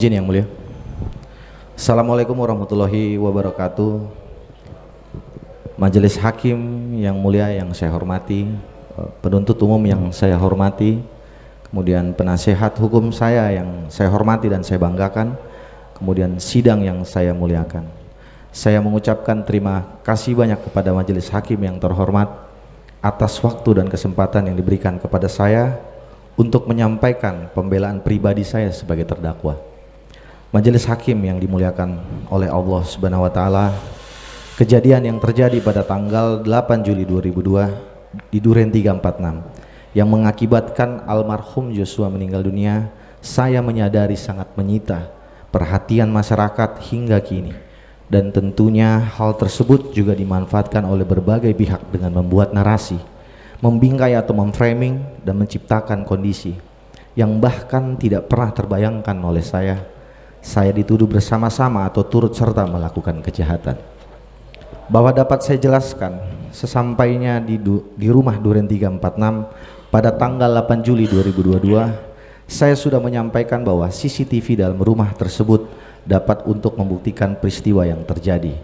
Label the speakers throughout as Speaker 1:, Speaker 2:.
Speaker 1: Izin yang mulia. Assalamualaikum warahmatullahi wabarakatuh. Majelis hakim yang mulia yang saya hormati, penuntut umum yang saya hormati, kemudian penasehat hukum saya yang saya hormati dan saya banggakan, kemudian sidang yang saya muliakan. Saya mengucapkan terima kasih banyak kepada majelis hakim yang terhormat atas waktu dan kesempatan yang diberikan kepada saya untuk menyampaikan pembelaan pribadi saya sebagai terdakwa. Majelis hakim yang dimuliakan oleh Allah Subhanahu wa taala, kejadian yang terjadi pada tanggal 8 Juli 2002 di Duren 346 yang mengakibatkan almarhum Joshua meninggal dunia, saya menyadari sangat menyita perhatian masyarakat hingga kini, dan tentunya hal tersebut juga dimanfaatkan oleh berbagai pihak dengan membuat narasi, membingkai atau memframing dan menciptakan kondisi yang bahkan tidak pernah terbayangkan oleh saya dituduh bersama-sama atau turut serta melakukan kejahatan. Bahwa dapat saya jelaskan, sesampainya di rumah Duren 346 pada tanggal 8 Juli 2022, saya sudah menyampaikan bahwa CCTV dalam rumah tersebut dapat untuk membuktikan peristiwa yang terjadi.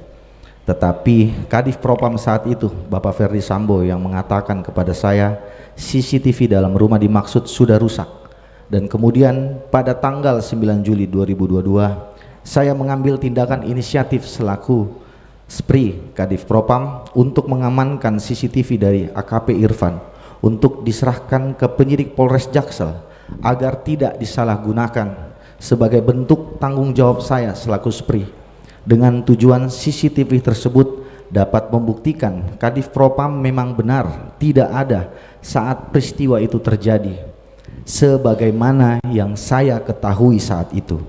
Speaker 1: Tetapi Kadif Propam saat itu, Bapak Ferdi Sambo, yang mengatakan kepada saya CCTV dalam rumah dimaksud sudah rusak. Dan kemudian pada tanggal 9 Juli 2022, saya mengambil tindakan inisiatif selaku SPRI Kadif Propam untuk mengamankan CCTV dari AKP Irfan untuk diserahkan ke penyidik Polres Jaksel agar tidak disalahgunakan sebagai bentuk tanggung jawab saya selaku SPRI, dengan tujuan CCTV tersebut dapat membuktikan Kadif Propam memang benar tidak ada saat peristiwa itu terjadi sebagaimana yang saya ketahui saat itu.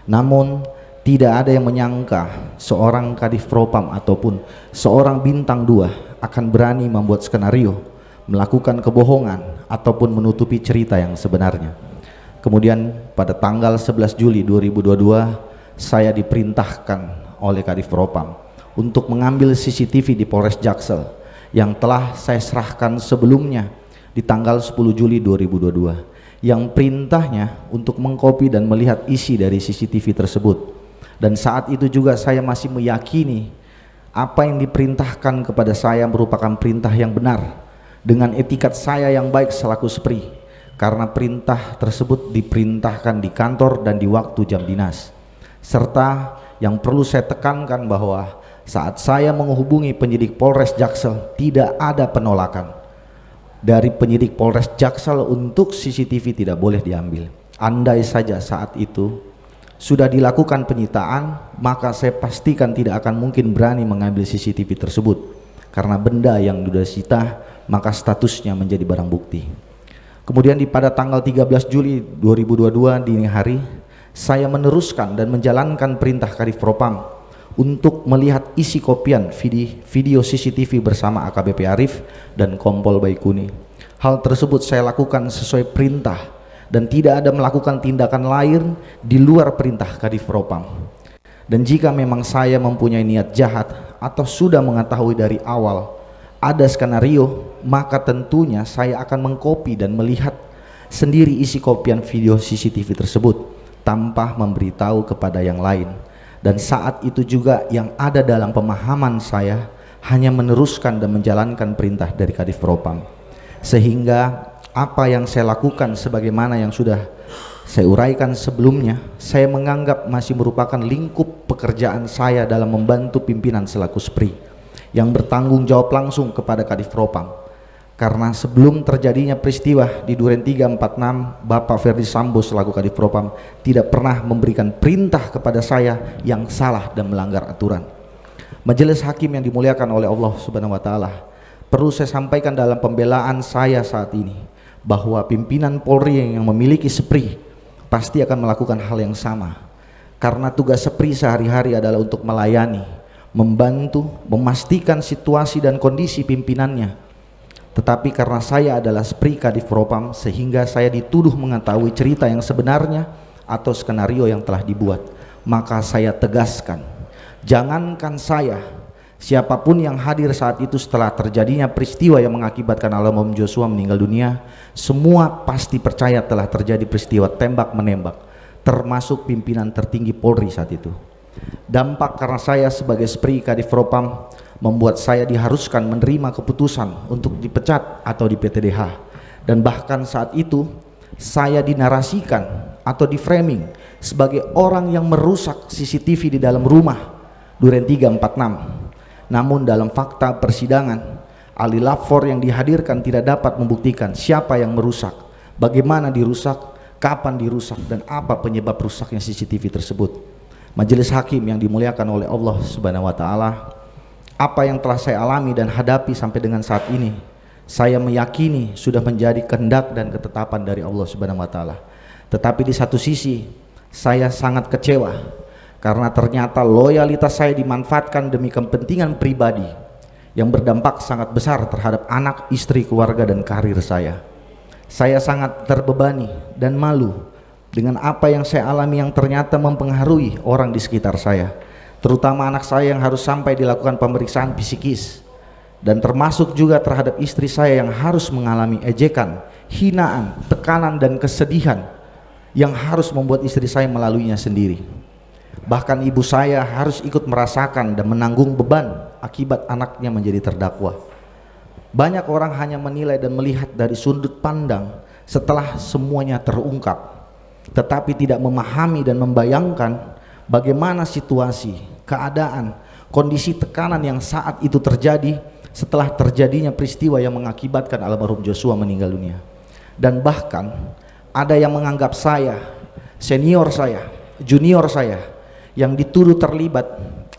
Speaker 1: Namun tidak ada yang menyangka seorang Kadif Propam ataupun seorang bintang 2 akan berani membuat skenario, melakukan kebohongan ataupun menutupi cerita yang sebenarnya. Kemudian pada tanggal 11 Juli 2022 saya diperintahkan oleh Kadif Propam untuk mengambil CCTV di Polres Jaksel yang telah saya serahkan sebelumnya di tanggal 10 Juli 2022, yang perintahnya untuk mengkopi dan melihat isi dari CCTV tersebut. Dan saat itu juga saya masih meyakini apa yang diperintahkan kepada saya merupakan perintah yang benar dengan etikat saya yang baik selaku SPRI, karena perintah tersebut diperintahkan di kantor dan di waktu jam dinas. Serta yang perlu saya tekankan bahwa saat saya menghubungi penyidik Polres Jaksel tidak ada penolakan dari penyidik Polres Jaksel untuk CCTV tidak boleh diambil. Andai saja saat itu sudah dilakukan penyitaan, maka saya pastikan tidak akan mungkin berani mengambil CCTV tersebut, karena benda yang sudah disita maka statusnya menjadi barang bukti. Kemudian pada tanggal 13 Juli 2022 dini hari, saya meneruskan dan menjalankan perintah Kadif Propam untuk melihat isi kopian video CCTV bersama AKBP Arif dan Kompol Baikuni. Hal tersebut saya lakukan sesuai perintah dan tidak ada melakukan tindakan lain di luar perintah Kadif Propam. Dan jika memang saya mempunyai niat jahat atau sudah mengetahui dari awal ada skenario, maka tentunya saya akan mengkopi dan melihat sendiri isi kopian video CCTV tersebut tanpa memberitahu kepada yang lain. Dan saat itu juga yang ada dalam pemahaman saya hanya meneruskan dan menjalankan perintah dari Kadif Propam, sehingga apa yang saya lakukan sebagaimana yang sudah saya uraikan sebelumnya, saya menganggap masih merupakan lingkup pekerjaan saya dalam membantu pimpinan selaku SPRI yang bertanggung jawab langsung kepada Kadif Propam. Karena sebelum terjadinya peristiwa di Duren 346, Bapak Ferdi Sambo selaku Kadif Propam tidak pernah memberikan perintah kepada saya yang salah dan melanggar aturan. Majelis hakim yang dimuliakan oleh Allah Subhanahu wa taala, perlu saya sampaikan dalam pembelaan saya saat ini bahwa pimpinan Polri yang memiliki SPRI pasti akan melakukan hal yang sama, karena tugas SPRI sehari-hari adalah untuk melayani, membantu, memastikan situasi dan kondisi pimpinannya. Tetapi karena saya adalah SPRI Kadif Propam, sehingga saya dituduh mengetahui cerita yang sebenarnya atau skenario yang telah dibuat, maka saya tegaskan, jangankan saya, siapapun yang hadir saat itu setelah terjadinya peristiwa yang mengakibatkan almarhum Joshua meninggal dunia, semua pasti percaya telah terjadi peristiwa tembak menembak. termasuk pimpinan tertinggi Polri saat itu. Dampak karena saya sebagai Spri Kadif Propam membuat saya diharuskan menerima keputusan untuk dipecat atau di PTDH, dan bahkan saat itu saya dinarasikan atau di framing sebagai orang yang merusak CCTV di dalam rumah Duren 346. Namun dalam fakta persidangan, ahli lapor yang dihadirkan tidak dapat membuktikan siapa yang merusak, bagaimana dirusak, kapan dirusak, dan apa penyebab rusaknya CCTV tersebut. Majelis hakim yang dimuliakan oleh Allah Subhanahu wa taala, apa yang telah saya alami dan hadapi sampai dengan saat ini, saya meyakini sudah menjadi kehendak dan ketetapan dari Allah Subhanahu wa taala. Tetapi di satu sisi saya sangat kecewa karena ternyata loyalitas saya dimanfaatkan demi kepentingan pribadi yang berdampak sangat besar terhadap anak, istri, keluarga, dan karir saya. Saya sangat terbebani dan malu dengan apa yang saya alami yang ternyata mempengaruhi orang di sekitar saya, terutama anak saya yang harus sampai dilakukan pemeriksaan psikis, dan termasuk juga terhadap istri saya yang harus mengalami ejekan, hinaan, tekanan, dan kesedihan yang harus membuat istri saya melaluinya sendiri. Bahkan ibu saya harus ikut merasakan dan menanggung beban akibat anaknya menjadi terdakwa. Banyak orang hanya menilai dan melihat dari sudut pandang setelah semuanya terungkap, tetapi tidak memahami dan membayangkan bagaimana situasi, keadaan, kondisi tekanan yang saat itu terjadi setelah terjadinya peristiwa yang mengakibatkan almarhum Joshua meninggal dunia. Dan bahkan ada yang menganggap saya, senior saya, junior saya yang dituduh terlibat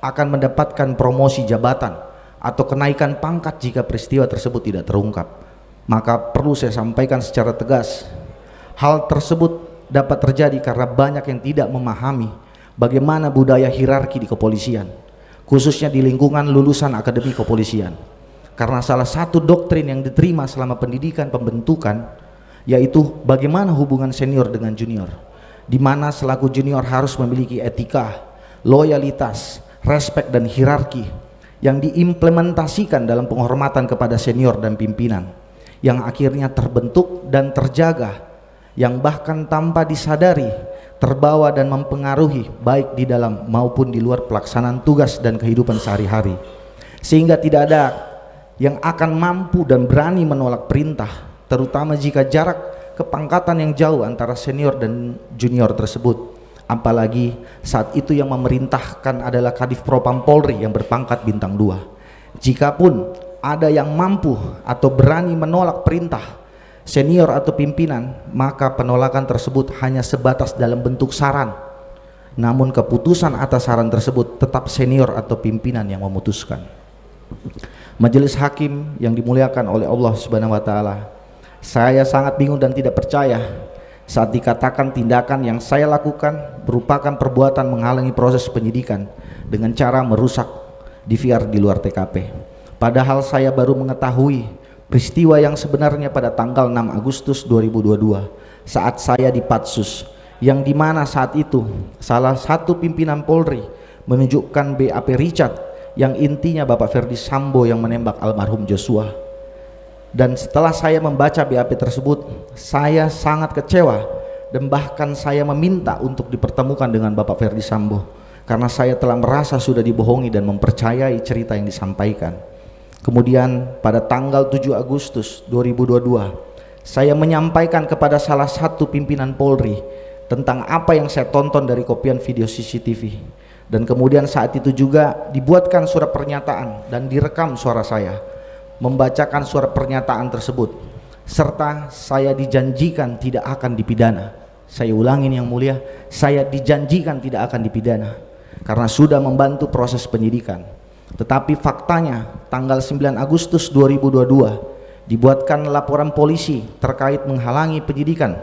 Speaker 1: akan mendapatkan promosi jabatan atau kenaikan pangkat jika peristiwa tersebut tidak terungkap. Maka perlu saya sampaikan secara tegas, hal tersebut dapat terjadi karena banyak yang tidak memahami bagaimana budaya hierarki di kepolisian, khususnya di lingkungan lulusan akademi kepolisian. Karena salah satu doktrin yang diterima selama pendidikan pembentukan yaitu bagaimana hubungan senior dengan junior, di mana selaku junior harus memiliki etika, loyalitas, respek, dan hierarki yang diimplementasikan dalam penghormatan kepada senior dan pimpinan, yang akhirnya terbentuk dan terjaga, yang bahkan tanpa disadari terbawa dan mempengaruhi baik di dalam maupun di luar pelaksanaan tugas dan kehidupan sehari-hari, sehingga tidak ada yang akan mampu dan berani menolak perintah, terutama jika jarak kepangkatan yang jauh antara senior dan junior tersebut. Apalagi saat itu yang memerintahkan adalah Kadif Propam Polri yang berpangkat bintang 2. Jikapun ada yang mampu atau berani menolak perintah senior atau pimpinan, maka penolakan tersebut hanya sebatas dalam bentuk saran. Namun keputusan atas saran tersebut tetap senior atau pimpinan yang memutuskan. Majelis hakim yang dimuliakan oleh Allah Subhanahu wa taala, saya sangat bingung dan tidak percaya saat dikatakan tindakan yang saya lakukan merupakan perbuatan menghalangi proses penyidikan dengan cara merusak DVR di luar TKP. Padahal saya baru mengetahui peristiwa yang sebenarnya pada tanggal 6 Agustus 2022 saat saya di Patsus, yang dimana saat itu salah satu pimpinan Polri menunjukkan BAP Richard yang intinya Bapak Ferdi Sambo yang menembak almarhum Joshua. Dan setelah saya membaca BAP tersebut, saya sangat kecewa dan bahkan saya meminta untuk dipertemukan dengan Bapak Ferdi Sambo karena saya telah merasa sudah dibohongi dan mempercayai cerita yang disampaikan. Kemudian pada tanggal 7 Agustus 2022 saya menyampaikan kepada salah satu pimpinan Polri tentang apa yang saya tonton dari kopian video CCTV, dan kemudian saat itu juga dibuatkan surat pernyataan dan direkam suara saya membacakan surat pernyataan tersebut, serta saya dijanjikan tidak akan dipidana. Saya ulangin yang mulia, saya dijanjikan tidak akan dipidana karena sudah membantu proses penyidikan. Tetapi faktanya tanggal 9 Agustus 2022 dibuatkan laporan polisi terkait menghalangi penyidikan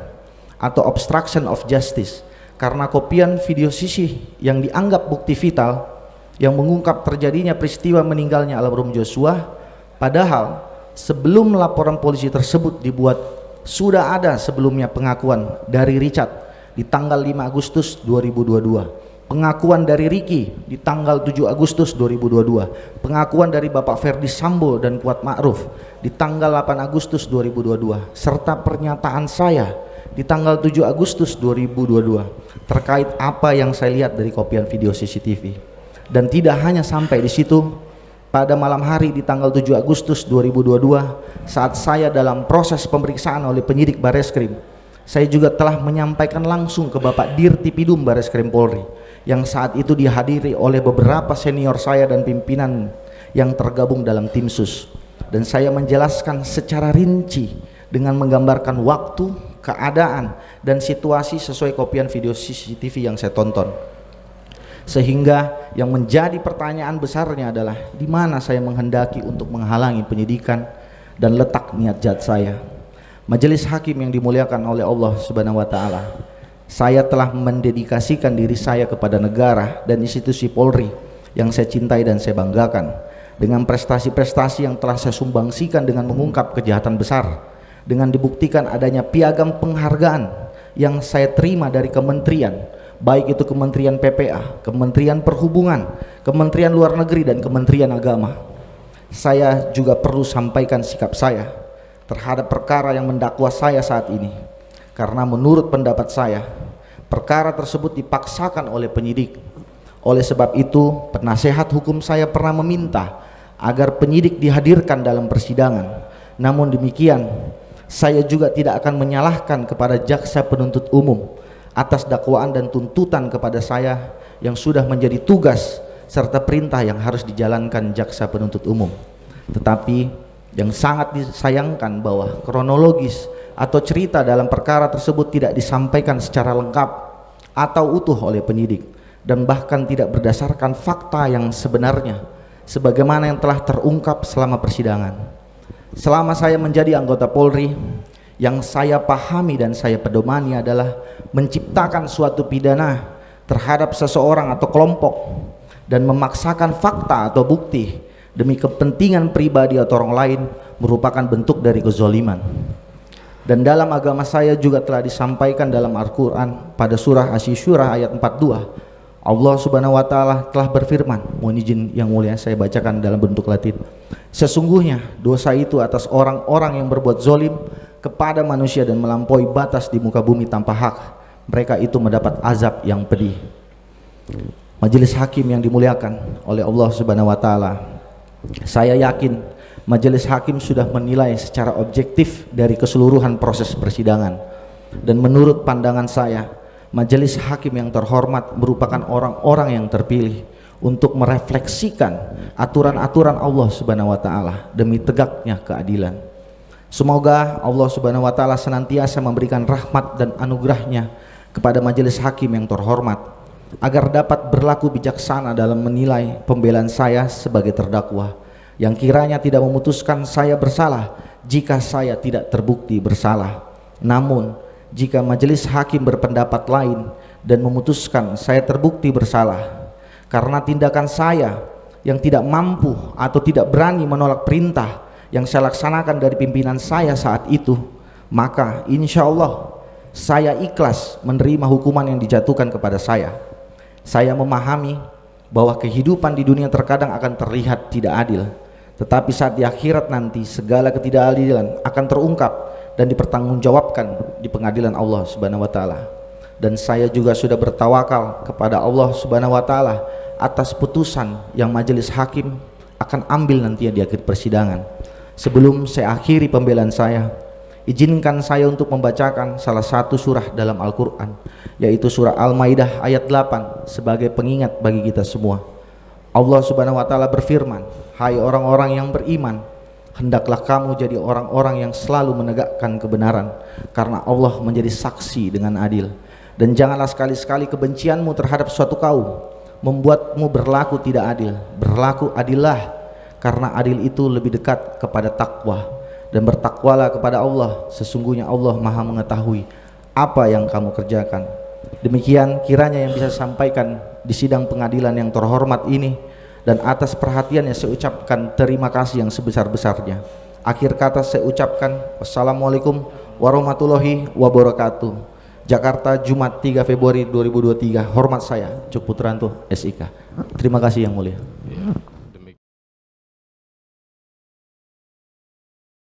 Speaker 1: atau obstruction of justice karena kopian video CCTV yang dianggap bukti vital yang mengungkap terjadinya peristiwa meninggalnya almarhum Joshua. Padahal sebelum laporan polisi tersebut dibuat sudah ada sebelumnya pengakuan dari Richard di tanggal 5 Agustus 2022, pengakuan dari Ricky di tanggal 7 Agustus 2022, pengakuan dari Bapak Ferdi Sambo dan Kuat Ma'ruf di tanggal 8 Agustus 2022, serta pernyataan saya di tanggal 7 Agustus 2022 terkait apa yang saya lihat dari kopian video CCTV. Dan tidak hanya sampai di situ, pada malam hari di tanggal 7 Agustus 2022 saat saya dalam proses pemeriksaan oleh penyidik Bareskrim, saya juga telah menyampaikan langsung ke Bapak Dirtipidum Bareskrim Polri yang saat itu dihadiri oleh beberapa senior saya dan pimpinan yang tergabung dalam tim sus, dan saya menjelaskan secara rinci dengan menggambarkan waktu, keadaan, dan situasi sesuai kopian video CCTV yang saya tonton. Sehingga yang menjadi pertanyaan besarnya adalah di mana saya menghendaki untuk menghalangi penyidikan dan letak niat jahat saya. Majelis hakim yang dimuliakan oleh Allah Subhanahu wa taala, saya telah mendedikasikan diri saya kepada negara dan institusi Polri yang saya cintai dan saya banggakan, dengan prestasi-prestasi yang telah saya sumbangsikan dengan mengungkap kejahatan besar, dengan dibuktikan adanya piagam penghargaan yang saya terima dari kementerian, baik itu Kementerian PPA, Kementerian Perhubungan, Kementerian Luar Negeri, dan Kementerian Agama. Saya juga perlu sampaikan sikap saya terhadap perkara yang mendakwa saya saat ini, karena menurut pendapat saya perkara tersebut dipaksakan oleh penyidik. Oleh sebab itu penasehat hukum saya pernah meminta agar penyidik dihadirkan dalam persidangan. Namun demikian, saya juga tidak akan menyalahkan kepada jaksa penuntut umum atas dakwaan dan tuntutan kepada saya yang sudah menjadi tugas serta perintah yang harus dijalankan jaksa penuntut umum. Tetapi yang sangat disayangkan bahwa kronologis atau cerita dalam perkara tersebut tidak disampaikan secara lengkap atau utuh oleh penyidik, dan bahkan tidak berdasarkan fakta yang sebenarnya sebagaimana yang telah terungkap selama persidangan. Selama saya menjadi anggota Polri, yang saya pahami dan saya pedomani adalah menciptakan suatu pidana terhadap seseorang atau kelompok dan memaksakan fakta atau bukti demi kepentingan pribadi atau orang lain merupakan bentuk dari kezaliman. Dan dalam agama saya juga telah disampaikan dalam Al-Quran pada surah Asy-Syura ayat 42, Allah Subhanahu wa taala telah berfirman, mohon izin yang mulia saya bacakan dalam bentuk Latin. Sesungguhnya dosa itu atas orang-orang yang berbuat zalim kepada manusia dan melampaui batas di muka bumi tanpa hak, mereka itu mendapat azab yang pedih. Majelis hakim yang dimuliakan oleh Allah Subhanahu wa taala, saya yakin majelis hakim sudah menilai secara objektif dari keseluruhan proses persidangan, dan menurut pandangan saya majelis hakim yang terhormat merupakan orang-orang yang terpilih untuk merefleksikan aturan-aturan Allah Subhanahu wa taala demi tegaknya keadilan. Semoga Allah Subhanahu wa taala senantiasa memberikan rahmat dan anugerahnya kepada majelis hakim yang terhormat, agar dapat berlaku bijaksana dalam menilai pembelaan saya sebagai terdakwa, yang kiranya tidak memutuskan saya bersalah jika saya tidak terbukti bersalah. Namun jika majelis hakim berpendapat lain dan memutuskan saya terbukti bersalah karena tindakan saya yang tidak mampu atau tidak berani menolak perintah yang saya laksanakan dari pimpinan saya saat itu, maka insya Allah saya ikhlas menerima hukuman yang dijatuhkan kepada saya. Saya memahami bahwa kehidupan di dunia terkadang akan terlihat tidak adil, tetapi saat di akhirat nanti segala ketidakadilan akan terungkap dan dipertanggungjawabkan di pengadilan Allah Subhanahu wa taala. Dan saya juga sudah bertawakal kepada Allah Subhanahu wa taala atas putusan yang majelis hakim akan ambil nanti di akhir persidangan. Sebelum saya akhiri pembelaan saya, izinkan saya untuk membacakan salah satu surah dalam Al-Quran, yaitu surah Al-Maidah ayat 8 sebagai pengingat bagi kita semua. Allah Subhanahu wa taala berfirman, hai orang-orang yang beriman, hendaklah kamu jadi orang-orang yang selalu menegakkan kebenaran, karena Allah menjadi saksi dengan adil. Dan janganlah sekali-sekali kebencianmu terhadap suatu kaum membuatmu berlaku tidak adil. Berlaku adillah, karena adil itu lebih dekat kepada takwa. Dan bertakwalah kepada Allah, sesungguhnya Allah Maha mengetahui apa yang kamu kerjakan. Demikian kiranya yang bisa sampaikan di sidang pengadilan yang terhormat ini, dan atas perhatiannya saya ucapkan terima kasih yang sebesar-besarnya. Akhir kata saya ucapkan wassalamualaikum warahmatullahi wabarakatuh. Jakarta, Jumat 3 Februari 2023. Hormat saya Cuk Putranto, SIK. Terima kasih yang mulia.